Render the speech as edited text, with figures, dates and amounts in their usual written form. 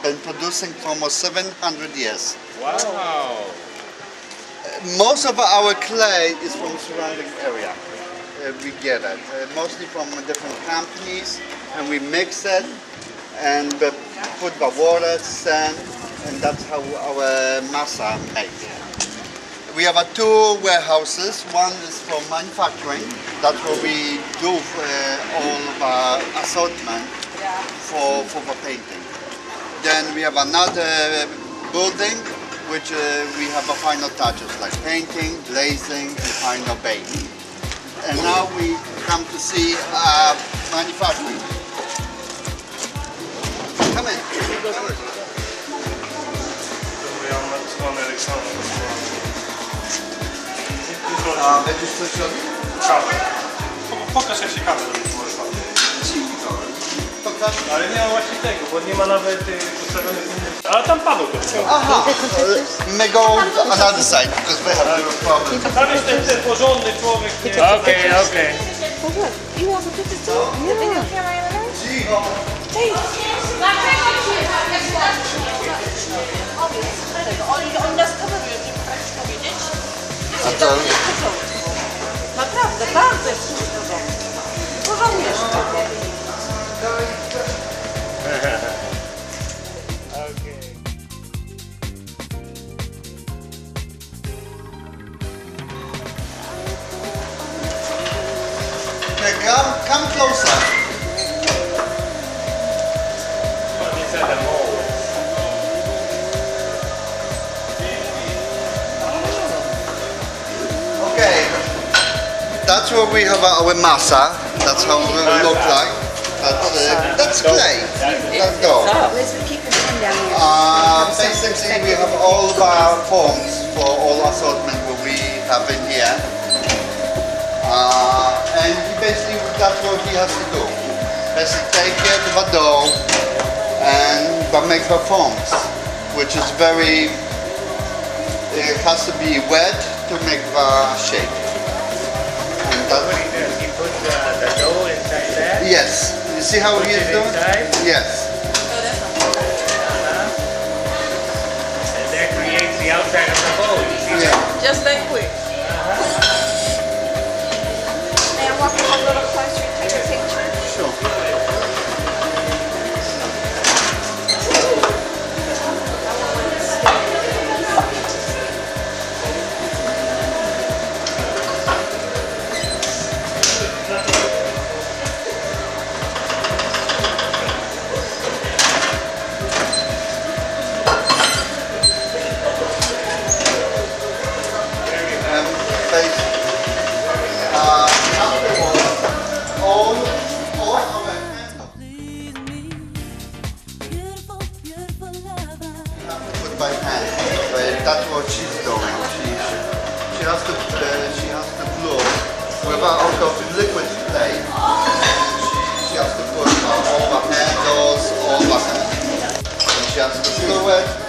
been producing for almost 700 years. Wow. Most of our clay is from surrounding area. We get it, mostly from different companies, and we mix it and put the water, sand, and that's how our masa made. We have two warehouses. One is for manufacturing. That's where we do all of our assortment for the painting. Then we have another building which we have the final touches like painting, glazing, and final painting. And now we come to see manufacturing. Come in. Będziesz coś robił? Kawę. Pokaż jak się kawę robi. Pokaż. Ale nie ma właśnie tego, bo nie ma nawet ustawionych innych. Ale tam Paweł to chciał. Aha. My go another side because we have a problem. Tam jest ten porządny człowiek. Okej. You want to put this too? Cicho. Oni nas kamerują, żeby tak powiedzieć. A to... Naprawdę, bardzo jest porządnie. Porządnie. Come closer. Okay, that's where we have our masa. That's how it will look like. That's clay. Let's go. Basically, we have all of our forms for all assortment what we have in here. And basically that's what he has to do. Basically take the dough and make the forms, which is very, it has to be wet to make the shape. And that's what he does, he puts the dough inside that? Yes. You see how he is doing? Yes. And that creates the outside of the bowl, you see that? Just that quick. May I walk a little closer and take a picture? Sure. By hand, but that's what she's doing. She has to blow without of liquid clay. She has to put all the handles, all the, and she has to blow it.